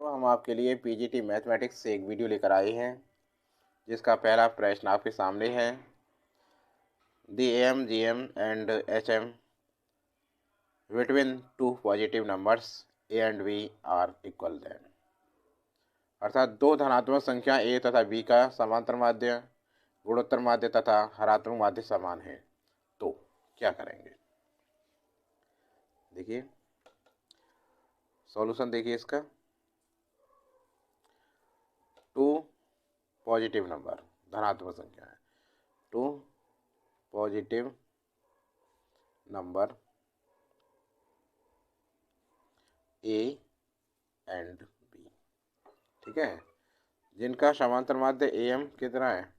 तो हम आपके लिए पीजीटी मैथमेटिक्स से एक वीडियो लेकर आए हैं जिसका पहला प्रश्न आपके सामने है। The M G M and H M between two positive numbers A and B are equal then. अर्थात दो धनात्मक संख्या ए तथा बी का समांतर माध्य, गुणोत्तर माध्य तथा हरात्मक माध्य समान है, तो क्या करेंगे। देखिए सॉल्यूशन देखिए इसका। टू पॉजिटिव नंबर धनात्मक संख्या है, two positive number A and B, ठीक है, जिनका समांतर माध्य ए एम कितना है,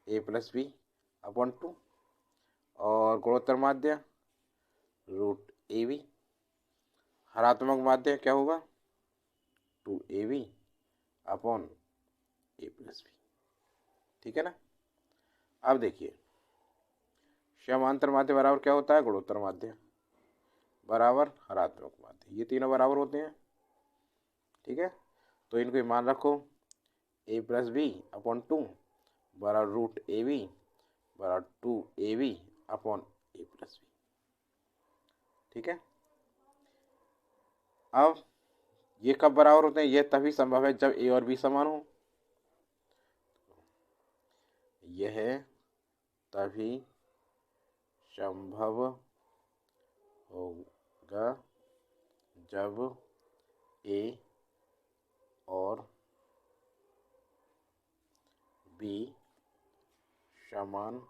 A plus B upon two, और गुणोत्तर माध्य रूट ए बी, हरात्मक माध्य क्या होगा, two A B upon A plus B, ठीक है ना। अब देखिए समांतर माध्य बराबर क्या होता है, गुणोत्तर माध्य बराबर हरात्मक माध्य, ये तीनों बराबर होते हैं, ठीक है। तो इनको मान रखो, A plus B upon two बराबर रूट ए बी बराबर two A B upon A plus B, ठीक है। अब ये कब बराबर होते हैं, ये तभी संभव है जब ए और बी समान हो। यह तभी संभव होगा जब ए और बी समान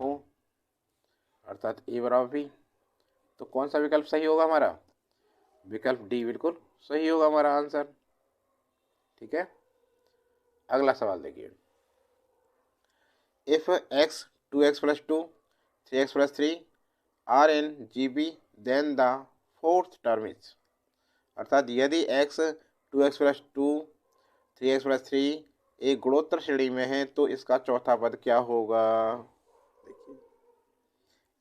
हो, अर्थात ए बराबर बी। तो कौन सा विकल्प सही होगा हमारा, विकल्प डी बिल्कुल सही होगा हमारा आंसर, ठीक है। अगला सवाल देखिए। If X 2x plus 2 3x plus 3 are in G P then the fourth term is, अर्थात यदि x 2x plus 2 3x plus 3 एक गुणोत्तर श्रेणी में है तो इसका चौथा पद क्या होगा। देखिए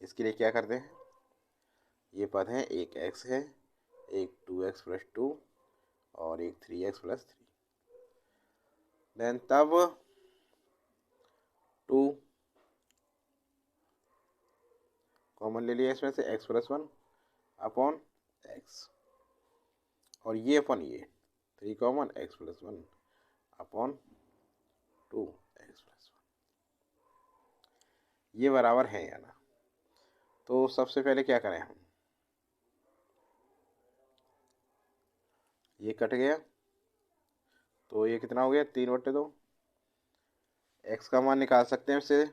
इसके लिए क्या करते हैं, ये पद है, एक x है, एक 2x प्लस 2 और एक 3x प्लस 3, देन तब 2 कॉमन ले लिया इसमें से, x प्लस 1 अपॉन एक्स, और ये अपन ये 3 common, x plus 1 upon 2 x plus 1, ये बराबर है या ना। तो सबसे पहले क्या करें हम, ये कट गया तो ये कितना हो गया, 3/2। x का मान निकाल सकते हैं इससे,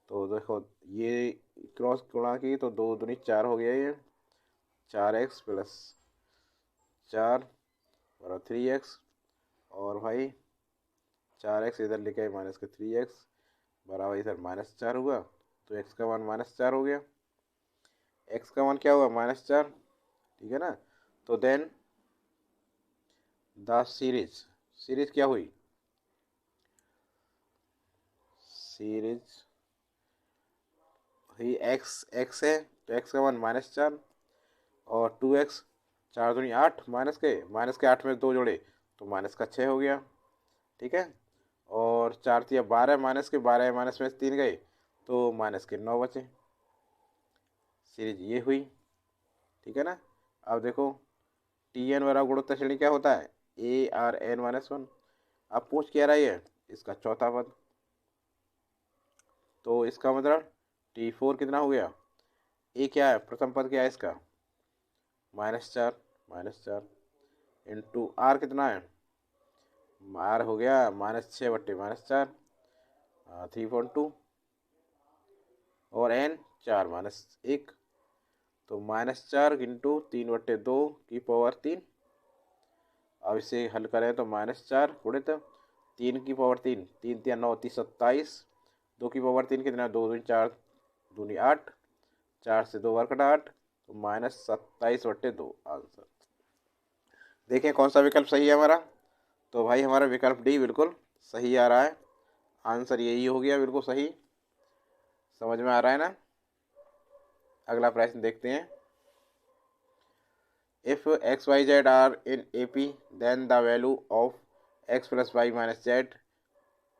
तो देखो ये क्रॉस गुणा की तो 2 दूनी 4 हो गया, ये 4x प्लस 4 बराबर 3x, और भाई 4x इधर लेके आए माइनस के 3x बराबर इधर -4 हुआ, तो x का मान -4 हो गया, x का मान क्या हुआ -4, ठीक है ना। तो देन द सीरीज क्या हुई, सीरीज ही x है तो x का मान -4 और 2x 4 दूनी 8 माइनस के 8 में 2 जोड़े तो -6 हो गया, ठीक है। और 4 तिया 12 -12 माइनस में 3 गए तो -9 बचे, सीरीज ये हुई, ठीक है ना। अब देखो टी एन बराबर गुणोत्तर श्रेणी क्या होता है, ए आर एन -1। अब पूछ क्या रहा है, इसका चौथा पद, तो इसका मतलब T4 कितना हो गया, ए क्या है, प्रथम पद क्या है इसका, -4 इंटू आर कितना है, आर हो गया -6/-4 3/2, और एन 4 -1, तो -4 इंटू 3/2 की पावर 3। अब इसे हल करें तो -4 गुणित 3 की पावर 3, 3 3 9 3 27, 2 की पावर 3 कितना, 2 दूनी 4 दूनी 8, 4 से 2 बार कटा 8, तो -27/2 आंसर। देखें कौन सा विकल्प सही है हमारा, तो भाई हमारा विकल्प डी बिल्कुल सही आ रहा है, आंसर यही हो गया, बिल्कुल सही, समझ में आ रहा है ना। अगला प्रश्न देखते हैं। If x, y, z are in AP, then the value of x plus y minus z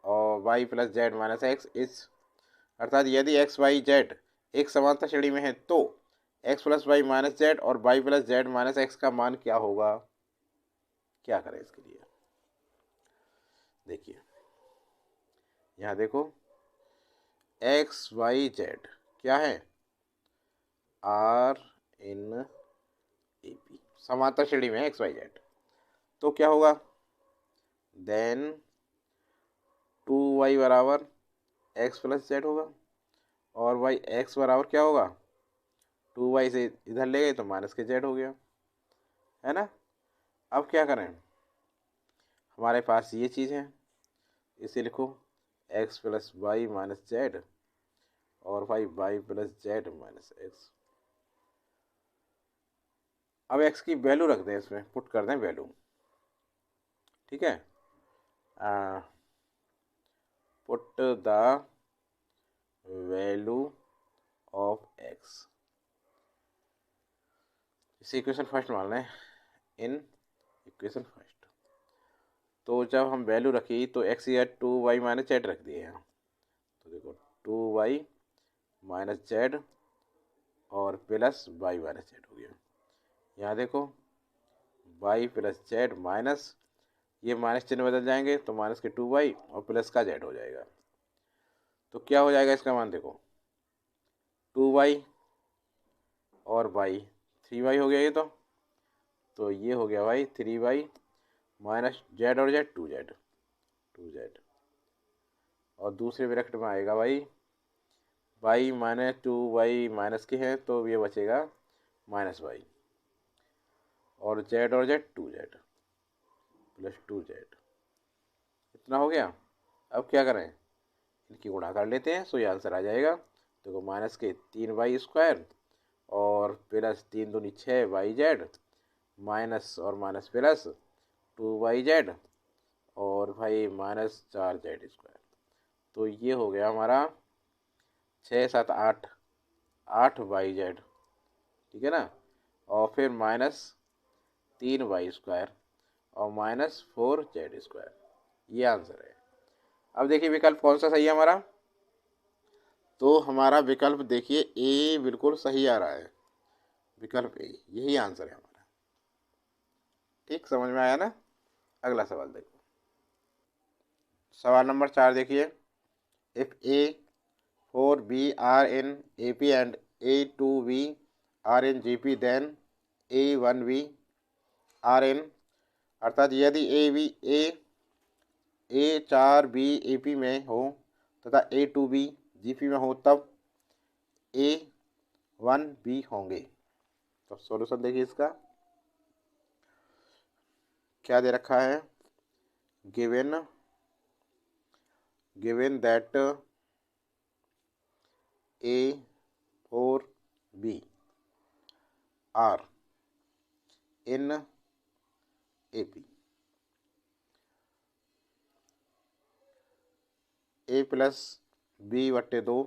और y plus z minus x is, अर्थात यदि x, y, z एक समांतर श्रेणी में है तो x plus y minus z और y plus z minus x का मान क्या होगा। क्या करें इसके लिए, देखिए यहाँ देखो x, y, z क्या है, आर इन AP, समांतर श्रेणी में x, y, z, तो क्या होगा, देन 2y बराबर x प्लस जेड होगा और y x बराबर क्या होगा, 2y से इधर ले गए तो माइनस के जेड हो गया, है ना। अब क्या करें, हमारे पास ये चीज़ है, इसे लिखो x plus Y minus Z और y plus Z minus X. अब x की वैल्यू रख दें, इसमें पुट कर दें वैल्यू, ठीक है। Put the value of x, इसे इक्वेशन फर्स्ट मान लें, इन इक्वेशन फर्स्ट। तो जब हम वैल्यू रखी तो x या 2y माइनस जेड रख दिए हैं, तो देखो 2y माइनस जेड और प्लस y माइनस जेड हो गया। यहाँ देखो y प्लस जेड माइनस, ये माइनस चिन्ह बदल जाएंगे तो माइनस के 2y और प्लस का z हो जाएगा। तो क्या हो जाएगा इसका मान, देखो 2y और y 3y हो गया ये, तो ये हो गया भाई 3y माइनस जेड और जेड 2z और दूसरे ब्रैकेट में आएगा भाई y माइनस 2y माइनस के हैं तो ये बचेगा माइनस y और z और z 2z प्लस 2z, इतना हो गया। अब क्या करें, इनकी गुणा कर लेते हैं, सो ये आंसर आ जाएगा। देखो माइनस के 3y स्क्वायर और प्लस 3 दूनी 6yz माइनस और माइनस प्लस 2yz और भाई माइनस 4z स्क्वायर, तो ये हो गया हमारा 6 7 8 8yz, ठीक है ना, और फिर माइनस 3y स्क्वायर और माइनस 4z स्क्वायर, ये आंसर है। अब देखिए विकल्प कौन सा सही है हमारा, तो हमारा विकल्प देखिए ए बिल्कुल सही आ रहा है, विकल्प ए, यही आंसर है हमारा। ठीक, समझ में आया ना। अगला सवाल देखो, सवाल नंबर 4 देखिए, if A4B are in AP and A2B are in GP then A1B are in, अर्थात यदि A4B AP में हो तथा A2B GP में हो तब A1B होंगे। तो सॉल्यूशन देखिए इसका क्या दे रखा है, given that A4B are in AP, A plus B बट्टे 2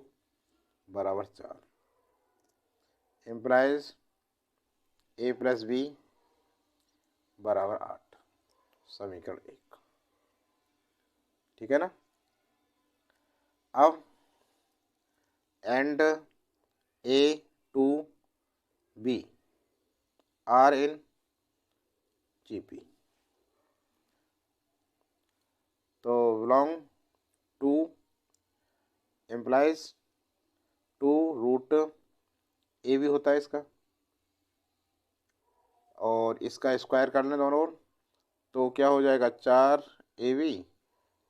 बराबर 4, इम्प्लाइज A प्लस B बराबर 8, समीकरण 1, ठीक है ना। अब and A2B are in GP, तो belong to employees 2 root A भी होता है इसका, और इसका स्क्वायर करने दोनों ओर, तो क्या हो जाएगा 4AB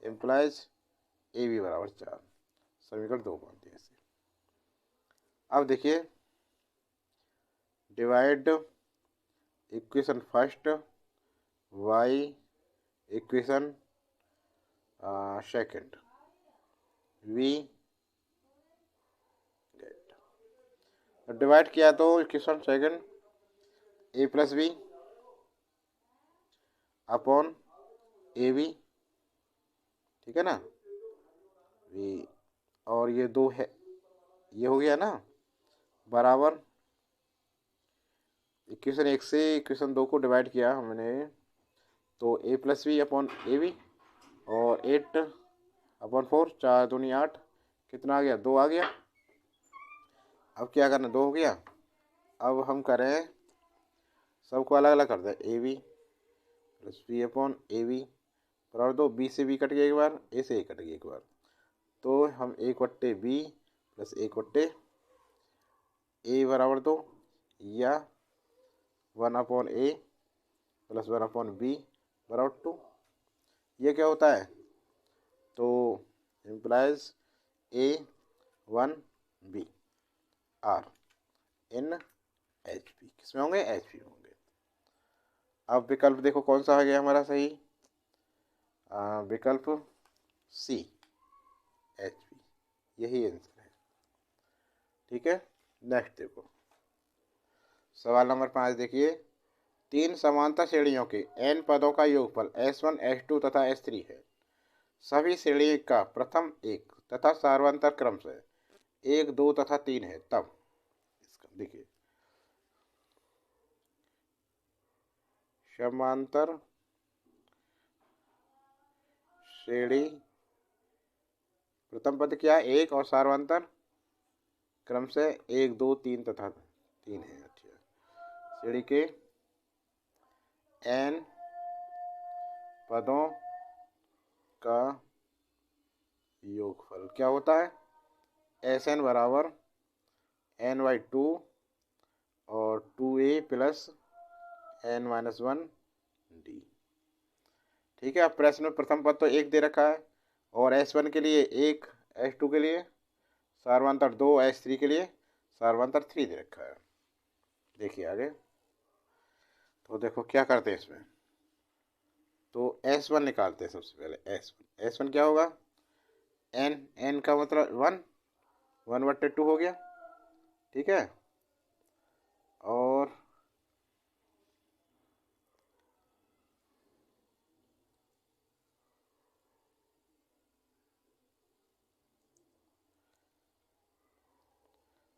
एम्प्लाइज AB बराबर 4, समीकरण 2 बनती है इससे। अब देखिए divide equation first y equation second we get, divide किया तो equation second A plus B upon AB, ठीक है ना, वी, और ये 2 है, ये हो गया ना, बराबर इक्वेशन 1 से इक्वेशन 2 को डिवाइड किया हमने, तो A plus B upon A B, और 8/4, 4 दूनी 8, कितना आ गया, 2 आ गया। अब क्या करना, 2 हो गया। अब हम करें, सबको अलग अलग कर दें, A B plus B upon A B बराबर 2, बी से बी कट गया एक बार, ए से ए कट गया एक बार, तो हम 1/बी प्लस 1/ए बराबर 2, या 1/ए प्लस 1/बी बराबर 2। ये क्या होता है, तो implies A1B are in H P, किसमें होंगे, एच पी होंगे। अब विकल्प देखो कौन सा आ गया हमारा सही, विकल्प सी, एच पी, यही आंसर है। ठीक है, नेक्स्ट देखो सवाल नंबर 5 देखिए, 3 समांतर श्रेणियों के n पदों का योगफल S1 S2 तथा S3 है। सभी श्रेणी का प्रथम एक तथा सार्वंतर क्रम से 1 2 तथा 3 है, तब इसका देखिए, समांतर श्रेणी प्रथम पद क्या है, 1, और सार्वंतर क्रम से 1 2 3 तथा 3 है। अच्छा, श्रेणी के n पदों का योगफल क्या होता है, Sn बराबर n/2 और 2a प्लस n-1d। ठीक है, अब प्रश्न में प्रथम पद तो 1 दे रखा है, और S1 के लिए 1, S2 के लिए सार्वंतर 2, S3 के लिए सार्वंतर 3 दे रखा है। देखिए आगे, तो देखो क्या करते हैं इसमें, तो S1 निकालते हैं सबसे पहले। S1 क्या होगा, n का मतलब 1/2 हो गया। ठीक है, और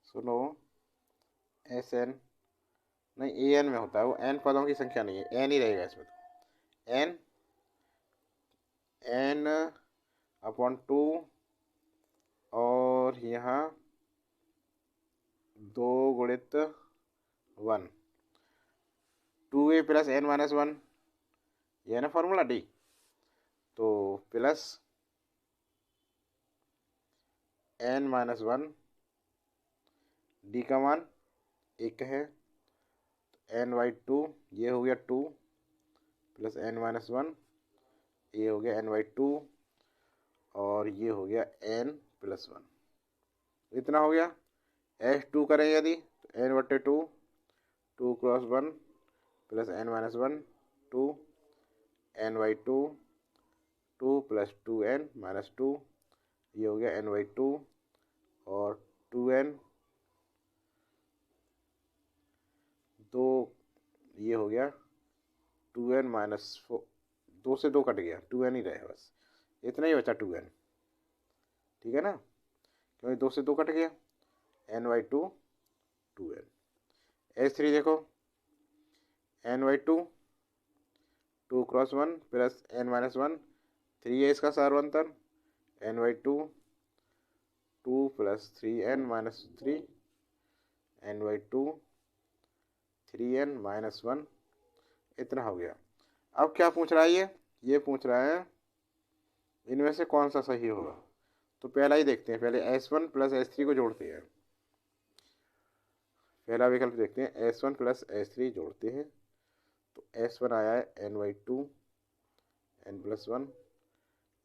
सुनो, Sn नहीं, an में होता है वो, n पदों की संख्या नहीं है, n ही रहेगा इसमें, तो n/2, और यहाँ 2 गुणित 1, 2a प्लस n-1, ये है ना फॉर्मूला डी, तो प्लस n-1, डी का मान 1 है, n/2 ये हो गया 2 प्लस n-1, ये हो गया n/2, और ये हो गया n+1, इतना हो गया। S2 करें यदि, तो n/2, 2 × 1 plus n-1, 2, n/2, 2 plus 2n-2, ये हो गया n/2, और 2n, 2, ये हो गया 2n-4, 2 से 2 कट गया, 2n ही रहे बस, इतना ही बचा 2n। ठीक है ना, क्योंकि 2 से 2 कट गया, n/2, 2n। S3 देखो, n/2, 2 × 1 प्लस n-1, 3 है इसका सार्वंतर, n/2, 2 plus 3n-3, n/2, 3n-1, इतना हो गया। अब क्या पूछ रहा है ये पूछ रहा है इनमें से कौन सा सही होगा, तो पहला ही देखते हैं, पहले S1 प्लस S3 को जोड़ते हैं। पहला विकल्प देखते हैं, S1 प्लस S3 जोड़ते हैं, तो S1 आया है n/2, n+1,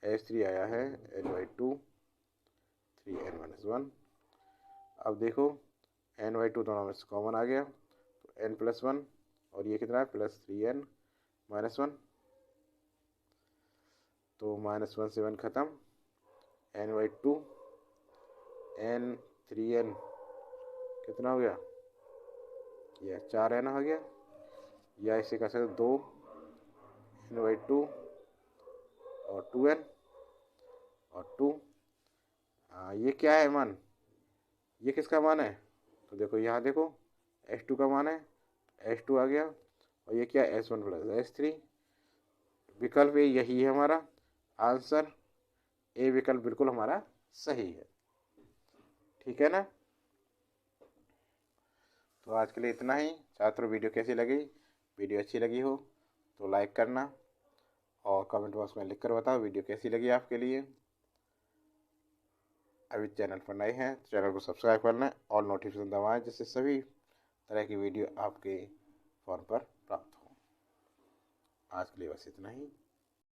S3 आया है n/2, 3n-1। अब देखो n/2 दोनों में से कॉमन आ गया, तो n+1, और ये कितना है, प्लस 3n-1, तो -1 से 1 खत्म, n/2, n 3n कितना हो गया, यह 4n हो गया, या इसे कह सकते 2 n/2 और 2n और 2। ये क्या है मान, ये किसका मान है, तो देखो यहाँ देखो S2 का मान है, H2 आ गया, और ये क्या H1 प्लस H3। विकल्प ए यही है हमारा आंसर, ए विकल्प बिल्कुल हमारा सही है। ठीक है ना। तो आज के लिए इतना ही छात्रों। वीडियो कैसी लगी? वीडियो अच्छी लगी हो तो लाइक करना और कमेंट बॉक्स में लिखकर बताओ वीडियो कैसी लगी आपके लिए। अभी चैनल पर नए हैं तो चैनल को सब्सक्राइब कर लें और नोटिफिकेशन दबाएं, जिससे सभी तरह की वीडियो आपके फ़ोन पर प्राप्त हो। आज के लिए बस इतना ही।